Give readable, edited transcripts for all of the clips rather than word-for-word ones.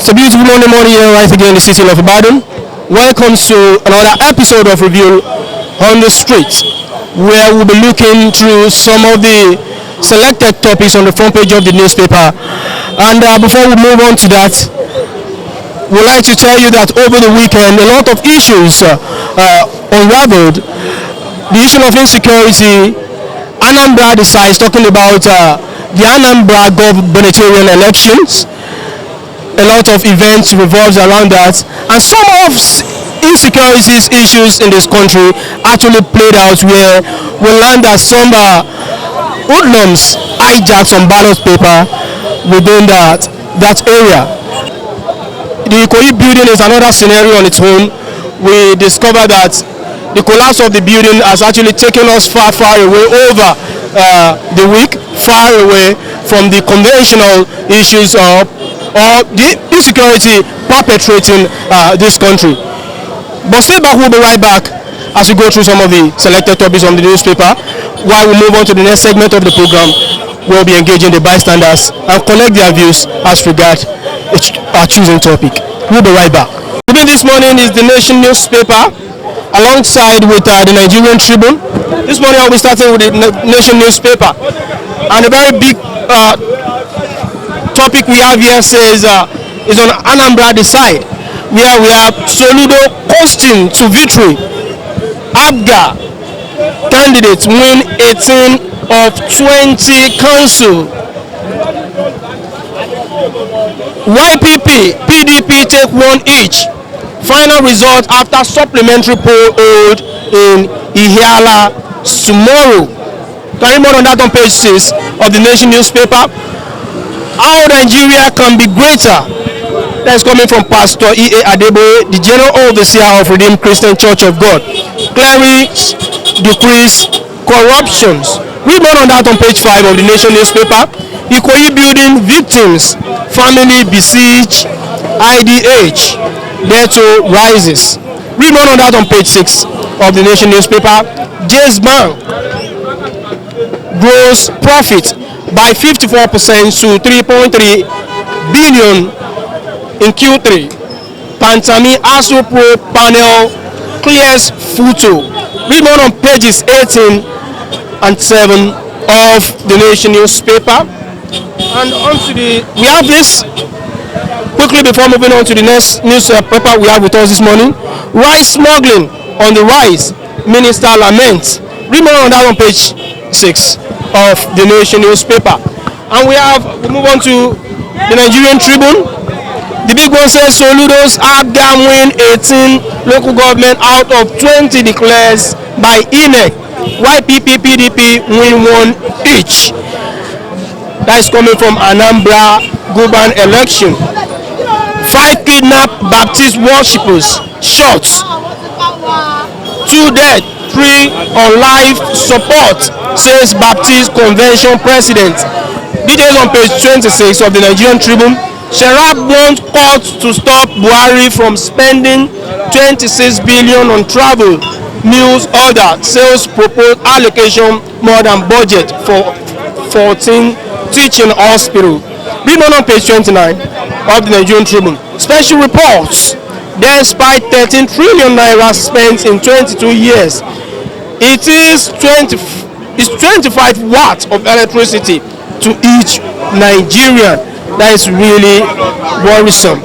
It's a beautiful morning here right again in the city of Ibadan. Welcome to another episode of Review on the Street, where we'll be looking through some of the selected topics on the front page of the newspaper. And before we move on to that, we'd like to tell you that over the weekend, a lot of issues unraveled. The issue of insecurity, Anambra decides, talking about the Anambra gubernatorial elections. A lot of events revolves around that, and some of insecurities issues in this country actually played out, where we learned that some hoodlums hijacked some ballot paper within that area. The Ikoyi building is another scenario on its own. We discovered that the collapse of the building has actually taken us far away over the week, far away from the conventional issues or the insecurity perpetrating this country. But stay back, we'll be right back as we go through some of the selected topics on the newspaper. While we move on to the next segment of the program, we'll be engaging the bystanders and collect their views as regards our choosing topic. We'll be right back. Today this morning is the Nation newspaper, alongside with the Nigerian Tribune. This morning I'll be starting with the Nation newspaper, and a very big topic we have here says is on Anambra side, where we have Soludo coasting to victory. Apc candidates win 18 of 20 council. YPP, PDP take one each. Final result after supplementary poll hold in Ihiala tomorrow. Carry more on that on page 6 of the Nation newspaper. How Nigeria can be greater. That is coming from Pastor E.A. Adeboye, the General Overseer of Redeemed Christian Church of God. Clerics decrease corruptions. Read more on that on page 5 of the Nation newspaper. Ikoyi building victims, family besiege, IDH, debt rises. Read more on that on page 6 of the Nation newspaper. Jazz Bank grows profit by 54% to 3.3 billion in Q3. Pantami ASO Pro panel clears photo. Read more on pages 18 and 7 of the Nation newspaper. And we have this quickly before moving on to the next newspaper we have with us this morning. Rice smuggling on the rise, Minister laments. Read more on that on page 6 of the Nation newspaper. And we move on to the Nigerian Tribune. The big one says Soludo's Apc win 18 local government out of 20 declares by INEC. YPP, PDP win 1 each. That is coming from Anambra Guban election. 5 kidnapped Baptist worshippers shot. 2 dead, 3 on life support, says Baptist Convention President. Details on page 26 of the Nigerian Tribune. Sherab wants court to stop Buhari from spending 26 billion on travel. News order, sales proposed allocation more than budget for 14 teaching hospital. Read on page 29 of the Nigerian Tribune. Special reports. Despite 13 trillion naira spent in 22 years, it is 25 watts of electricity to each Nigerian. That is really worrisome.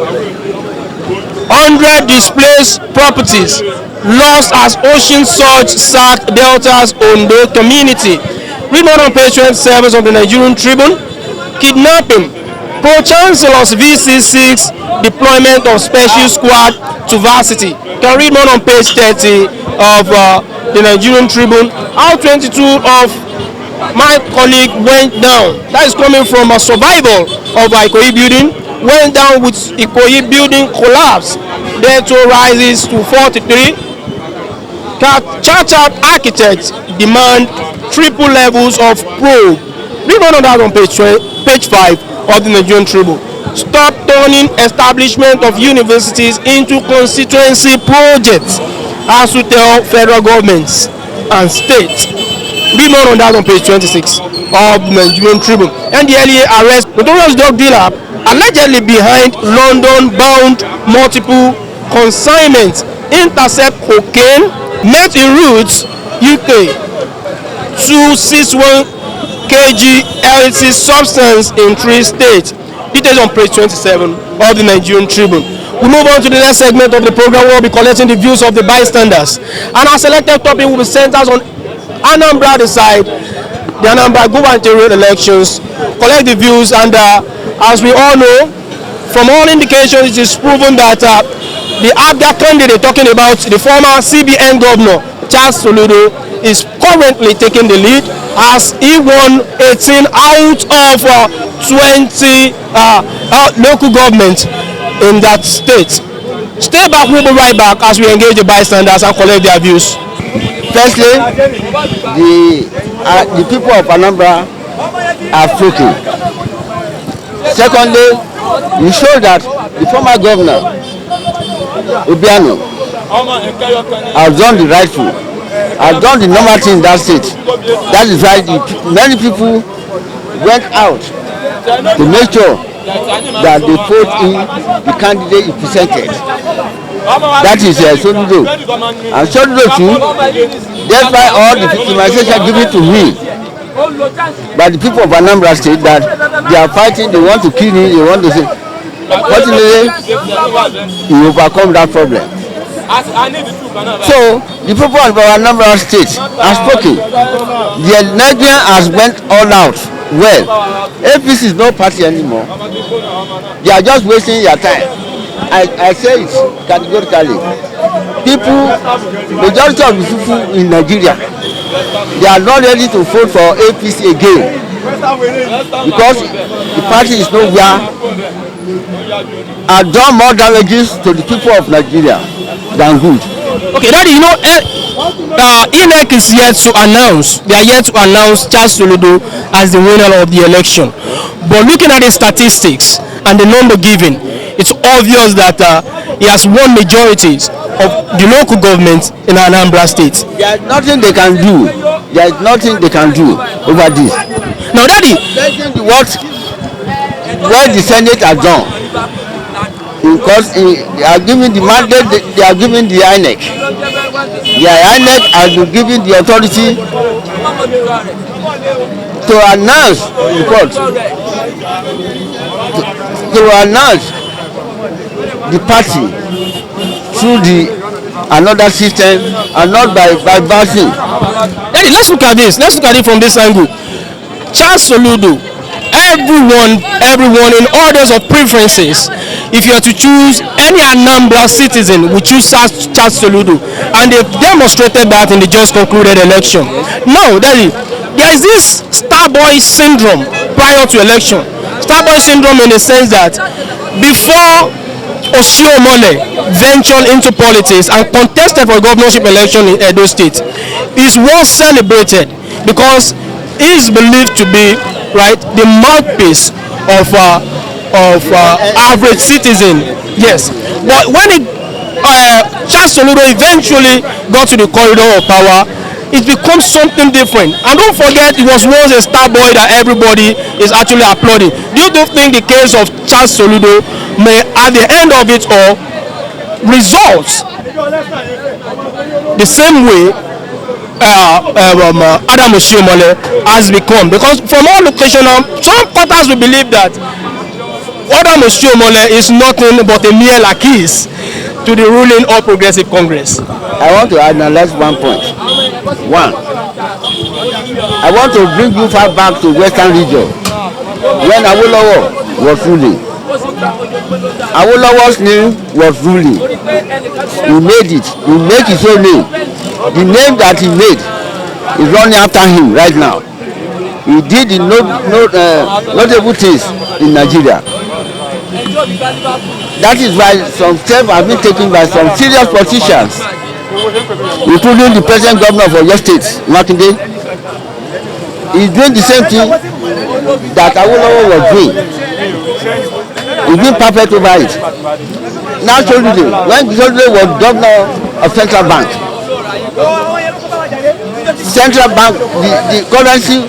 100 displaced properties lost as ocean surge sacked Delta's Ondo community. Read more on page 27 of the Nigerian Tribune. Kidnapping. Pro-Chancellor's VC6 deployment of special squad to varsity. Can read more on page 30 of the Nigerian Tribune. How 22 of my colleague went down. That is coming from a survival of Ikoyi building. Went down with Ikoyi building collapse. Debt rises to 43. Chartered architects demand triple levels of probe. Read on that on page 5 of the Nigerian Tribune. Stop turning establishment of universities into constituency projects, as to tell federal governments and states. Read more on that on page 26 of the Nigerian Tribune. NDLEA arrests notorious drug dealer allegedly behind London-bound multiple consignments, intercept cocaine, met en route UK, 261 kg illicit substance in 3 states. Details on page 27 of the Nigerian Tribune. We move on to the next segment of the program where we'll be collecting the views of the bystanders. And our selected topic will be centered on Anambra side, the Anambra gubernatorial elections, collect the views, and as we all know, from all indications, it is proven that the Abga candidate talking about the former CBN governor, Charles Soludo, is currently taking the lead as he won 18 out of 20 local governments in that state. Stay back, we'll be right back as we engage the bystanders and collect their views. Firstly, the people of Anambra are spoken. Secondly, we show that the former governor, Obiano, has done the rightful, has done the normal thing in that state. That is why many people went out to make sure that they vote in the candidate he presented. That is Soludo. And Soludo too, despite all the victimization given to me by the people of Anambra State, that they are fighting, they want to kill him, they want to say. Fortunately, he overcome that problem. So, the people of Anambra State have spoken. The Nigerian has went all out. Well, APC is no party anymore. They are just wasting their time. I say it categorically. Majority of the people in Nigeria, they are not ready to vote for APC again because the party is nowhere and done more damages to the people of Nigeria than good. Okay, Daddy, you know, INEC is yet to announce, they are yet to announce Charles Soludo as the winner of the election. But looking at the statistics and the number given, it's obvious that he has won majorities of the local government in Anambra State. There is nothing they can do. There is nothing they can do over this. Now, Daddy, what the Senate has done, because they are giving the mandate, they are giving the INEC. The INEC has been given the authority to announce to announce the party through another system and not by voting. Daddy, let's look at this. Let's look at it from this angle. Charles Soludo, everyone in orders of preferences, if you are to choose any Anambra citizen, we choose Charles Soludo, and they've demonstrated that in the just concluded election. Now, Daddy, there is this starboy syndrome prior to election. Starboy syndrome in the sense that before Oshiomhole ventured into politics and contested for a governorship election in Edo State, is well celebrated because he is believed to be the mouthpiece of average citizen. Yes, but when Charles Soludo eventually got to the corridor of power, it becomes something different. And don't forget, it was once a star boy that everybody is actually applauding. Do you think the case of Charles Soludo may, at the end of it all, result the same way Adam Oshiomhole has become? Because from all locations, some quarters will believe that Adam Oshiomhole is nothing but a mere lackey to the ruling All Progressive Congress. I want to analyze one point. One, I want to bring you far back to Western region when Awolowo was ruling. Awolowo's name was ruling. He made it. He made his own name. The name that he made is running after him right now. He did the notable things in Nigeria. That is why some steps have been taken by some serious politicians, including the present governor of your state, Makinde. He's doing the same thing that Awolowo was doing. He's been perfect over it. Now Soludo, when Soludo was governor of Central Bank, the currency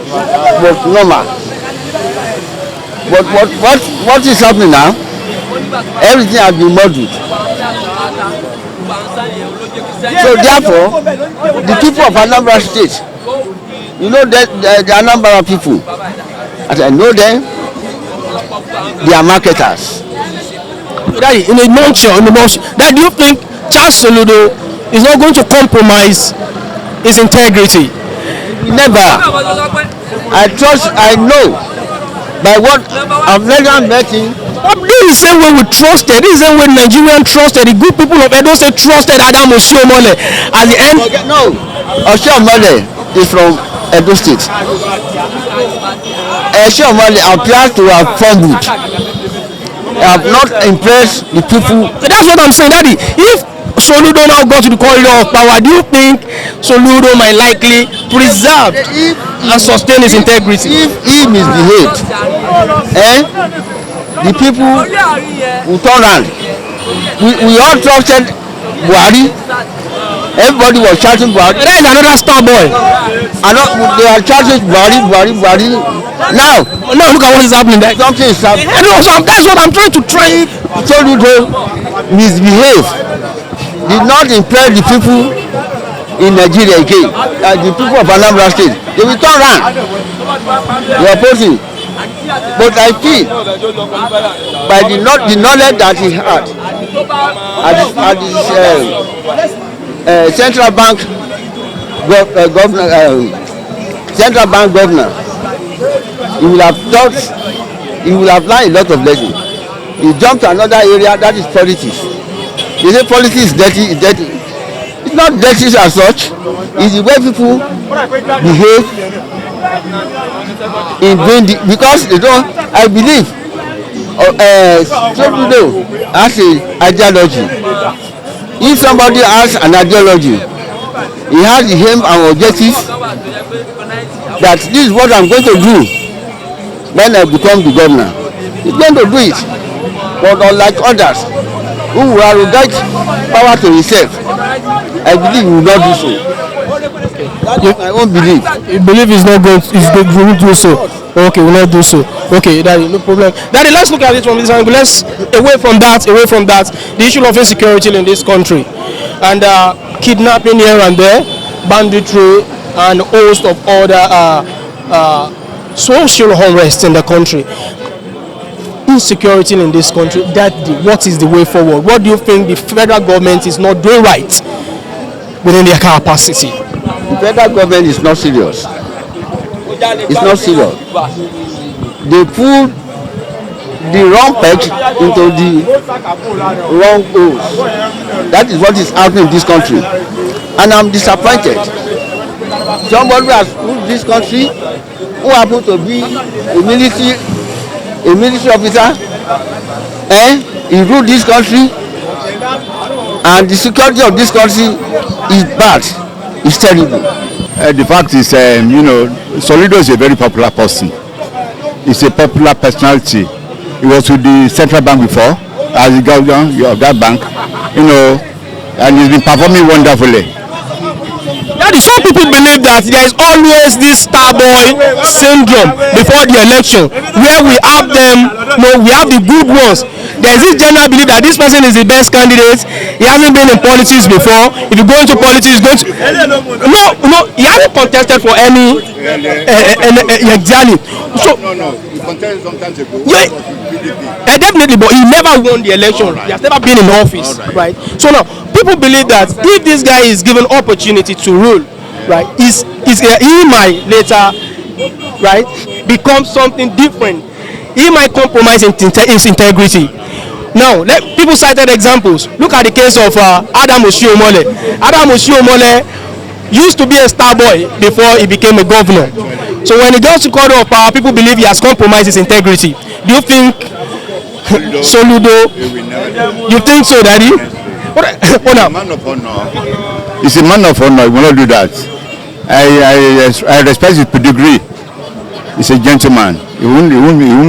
was normal. But what is happening now? Everything has been muddled. So therefore, the people of Anambra State, you know that the Anambra people, as I know them, they are marketers. Daddy, in a nutshell, that do you think Charles Soludo is not going to compromise his integrity? Never. I know by what I've never met him. This is the same way we trusted. This is the same way Nigerian trusted. The good people of Edo State trusted Adam Oshiomhole. At the end, no, Oshiomhole is from Edo State. Oshiomhole appears to have fumbled. Have not impressed the people. That's what I'm saying, Daddy. If Soludo now got to the corridor of power, do you think Soludo might likely preserve and sustain his integrity? If he misbehaved, the people will turn around. We all trusted Buhari. Everybody was shouting Buhari. There is another star boy. They are shouting Buhari. Now look at what is happening there. Something is happening. That's what I'm trying to try. Soludo misbehave. Did not impress the people in Nigeria again. The people of Anambra State. They will turn around. They are opposing. But I feel by the knowledge that he had at his central bank governor, he will have learned a lot of lessons. He jumped to another area, that is politics. They say politics is dirty. It's not dirty as such. It's the way people behave in doing because they don't. I believe Soludo has an ideology. If somebody has an ideology, he has the aim and objective that this is what I'm going to do when I become the governor. He's going to do it. But unlike others who will arrogate power to himself, I believe he will not do so. That's my own belief. You believe he's not going to do so? Okay, will not do so. Okay, Daddy, no problem. Daddy, let's look at it from this angle. Let's away from that, the issue of insecurity in this country, and kidnapping here and there, banditry, and a host of other social unrest in the country. Insecurity in this country. What is the way forward? What do you think the federal government is not doing right within their capacity? The federal government is not serious. It's not serious. They pull the wrong peg into the wrong hole. That is what is happening in this country, and I'm disappointed. Somebody has ruled this country who happened to be a military officer, he ruled this country, and the security of this country is bad. It's terrible. The fact is, Soludo is a very popular person. He's a popular personality. He was with the central bank before, as the governor of that bank, and he's been performing wonderfully. Daddy, some people believe that there is always this star boy syndrome before the election, where we have them, we have the good ones. There is this general belief that this person is the best candidate. He hasn't been in politics before. If you go into politics, he's going to he hasn't contested for any journey. So he contested some time ago. Definitely, but he never won the election. He has never been in office, right? So now people believe that if this guy is given opportunity to rule, right, he might later, right, become something different. He might compromise his integrity. Now, people cited examples. Look at the case of Adam Oshiomhole. Adam Oshiomhole used to be a star boy before he became a governor. So when he goes to corridor of power, people believe he has compromised his integrity. Do you think Soludo? You think so, Daddy? What now? Man of honor. He's a man of honor. He will not do that. I respect his pedigree. He's a gentleman. He won't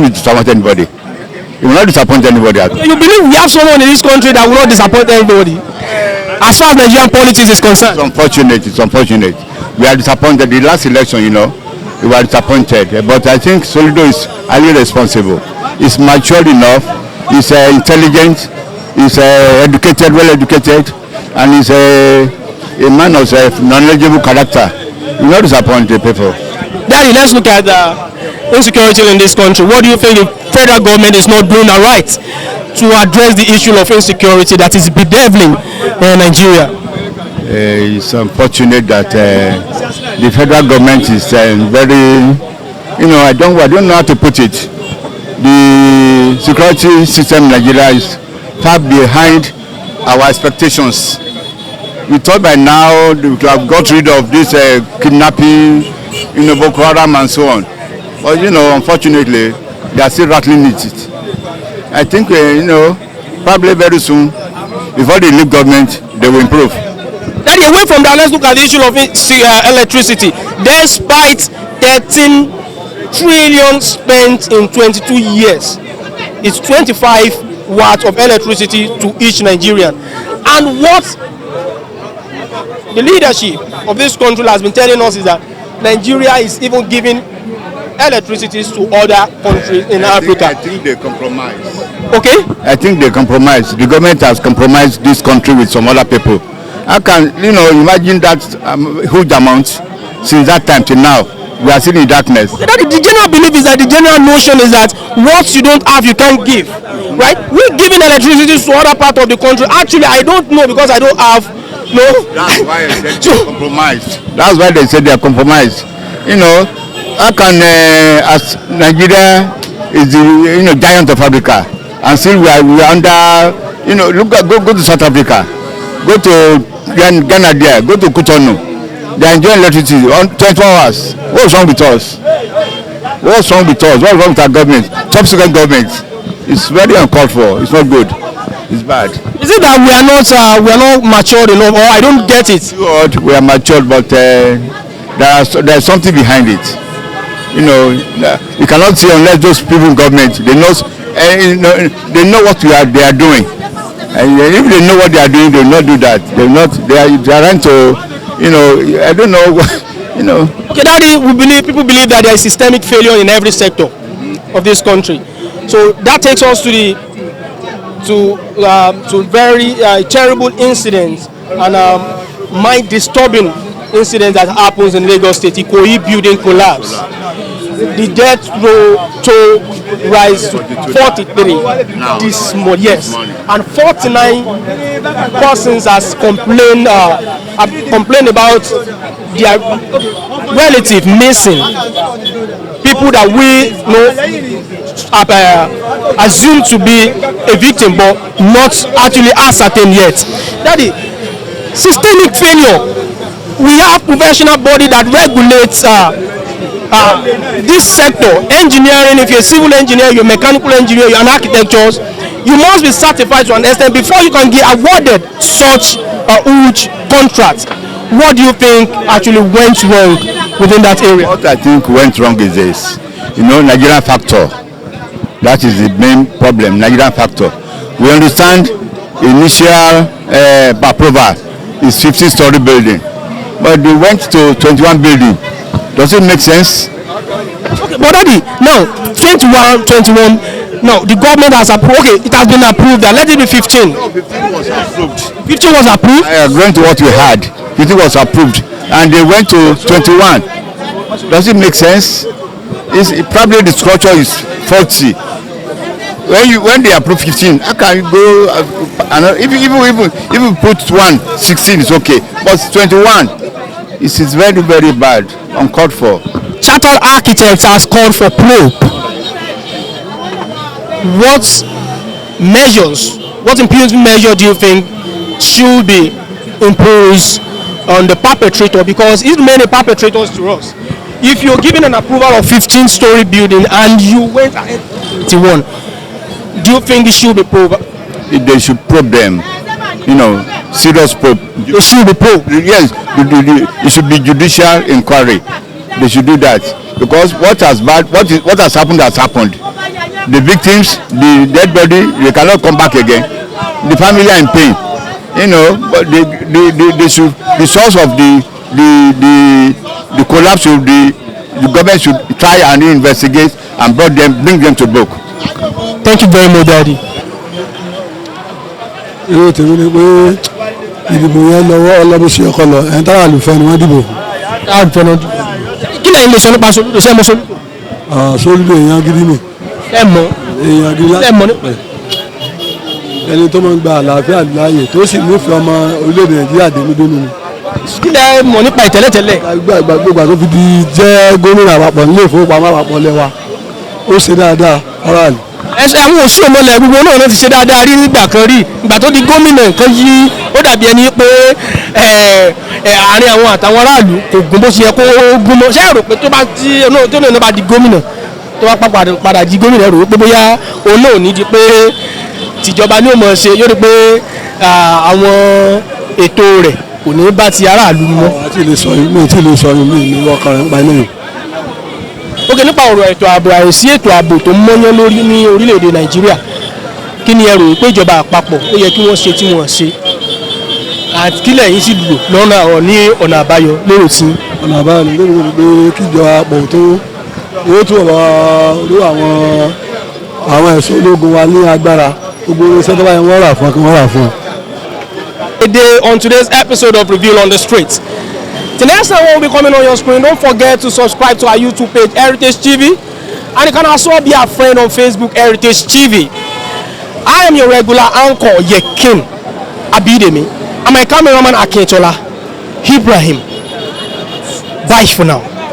disappoint anybody. He will not disappoint anybody. You believe we have someone in this country that will not disappoint anybody? As far as Nigerian politics is concerned. It's unfortunate. We are disappointed. The last election, we were disappointed. But I think Soludo is highly responsible. He's mature enough. He's intelligent. He's educated, well educated, and he's a man of knowledgeable character. He will not disappoint the people. Daddy, let's look at insecurity in this country. What do you think the federal government is not doing right to address the issue of insecurity that is bedeviling Nigeria? It's unfortunate that the federal government is very, I don't know how to put it. The security system in Nigeria is far behind our expectations. We thought by now we would have got rid of this kidnapping, Boko Haram and so on. But unfortunately, they are still rattling it. I think probably very soon, before they leave government, they will improve. Then away from that, let's look at the issue of electricity. Despite 13 trillion spent in 22 years, it's 25 watts of electricity to each Nigerian. And what the leadership of this country has been telling us is that Nigeria is even giving electricity to other countries in Africa. I think they compromise. Okay? I think they compromise. The government has compromised this country with some other people. How can, imagine that huge amount since that time till now? We are still in darkness. The general belief is that the general notion is that what you don't have, you can't give. Right? We're giving electricity to other part of the country. Actually, I don't know because I don't have. No. That's why I said they're compromised. That's why they said they're compromised. How can as Nigeria is the giant of Africa, and still we are under. Go to South Africa, go to Ghana there, go to Cotonou. They are enjoying electricity on 24 hours. What's wrong with us? What's wrong with us? What's wrong with our government? Top secret government. It's very uncalled for. It's not good. It's bad. Is it that we are not matured enough, or I don't get it? We are matured, but there's something behind it. You cannot see unless those people in government they know what they are doing. And if they know what they are doing, they will not do that. They are trying to, I don't know, Okay, Daddy, people believe that there is systemic failure in every sector of this country. So that takes us to very terrible incidents and mind-disturbing incidents that happens in Lagos State. Ikoyi building collapse. The death toll rise to 43 this month. Yes, and 49 persons has complained about their relative missing. People that we assumed to be a victim, but not actually ascertained yet. Daddy, systemic failure. We have professional body that regulates this sector. Engineering, if you're a civil engineer, you're a mechanical engineer, you're an architect, you must be certified to an extent before you can get awarded such a huge contract. What do you think actually went wrong within that area? What I think went wrong is this. Nigerian factor. That is the main problem, Nigerian factor. We understand initial approval is 15-story building, but they went to 21 building. Does it make sense? Okay, but Daddy, now 21, no, the government has approved. Okay, it has been approved. That let it be 15. No, 15 was approved. 15 was approved. I agree to what we had. 15 was approved, and they went to 21. Does it make sense? Probably the structure is faulty. When they approve 15, I can go. If you put 16 is okay, but 21. It is very, very bad, uncalled for. Chartered Architects has called for probe. What improvement measure do you think should be imposed on the perpetrator? Because it's many perpetrators to us. If you're given an approval of 15-story building and you went ahead to 21, do you think it should be probed? They should probe them. Serious probe. They should be probed. Yes, it should be judicial inquiry. They should do that because what has happened has happened. The victims, the dead body, they cannot come back again. The family are in pain. But they should. The source of the collapse should be the government should try and investigate and bring them to book. Thank you very much, Daddy. Èrò tèmi ni pé ìdìbò yẹn lọ́wọ́ ọlọ́mọṣẹ́ ọkọ lọ ẹ̀ ń tàrà àlùfẹ́ ni wọ́n dìbò. Kí lẹ́yìn lè sọ nípa Soludo ṣé ẹ mọ̀ Soludo? Soludo èèyàn gidi ni. Ẹ mọ̀. Èèyàn gidi láti mọ̀ nípa ẹni tó máa ń gba àlàáfíà láàyè tó sì nífẹ̀ẹ́ ọmọ orílẹ̀-èdè Nàìjíríà dénúdénú ni. Kí lẹ́ mọ̀ nípa ìtẹ́lẹ̀tẹ́lẹ̀? Gbogbo àti fi di jẹ́ gómìnà àpapọ̀ nílé ìfowópamọ́ àpapọ̀ lẹ́wà ó ṣe dáadáa aráàlú. Ẹsẹ̀ àwọn oṣù ọmọlẹ̀ gbogbo náà ló ti ṣe dáadáa rí nígbà kan rí ìgbà tó di gómìnà nǹkan yí ó dàbí ẹni pé àárín àwọn àtàwọn aráàlú kò gún bó ṣe yẹ kó gún mọ́ ṣé ẹ rò pé tó náà bá di gómìnà tó bá padà di gómìnà rò pé bóyá òun náà ò ní di pé tìjọba ní òmò ṣe yóò rí pé àwọn ètò rẹ̀ kò ní bá ti aráàlú mọ́. àti lè sọ yìí mi ní ọkàn rẹ̀ ń pa iná yìí. Ókè nípa ọ̀rọ̀ ètò ààbò àìsí ètò ààbò tó mọ́yán lórí ní orílẹ̀-èdè Nàìjíríà kí ni ẹ rò pé ìjọba àpapọ̀ ó yẹ kí wọ́n ṣe tí wọ́n ṣe àti kílẹ̀ yín sì lò lọ́nà ní ọ̀nà àbáyọ lérò tí. ọ̀nà àbáyọ ni lórí pé kíjọba àpò tó owó tó orí àwọn ẹ̀ṣọ́ ológun wa ní agbára gbogbo iṣẹ́ tó bá yẹn wọ́n rà fún ọ kí wọ́n rà fún ọ. On today's episode of Reveal on the Street. The next time will be coming on your screen. Don't forget to subscribe to our YouTube page, Heritage TV. And you can also be a friend on Facebook, Heritage TV. I am your regular anchor, Yekin Abidemi. And my cameraman, Akintola Ibrahim. Bye for now.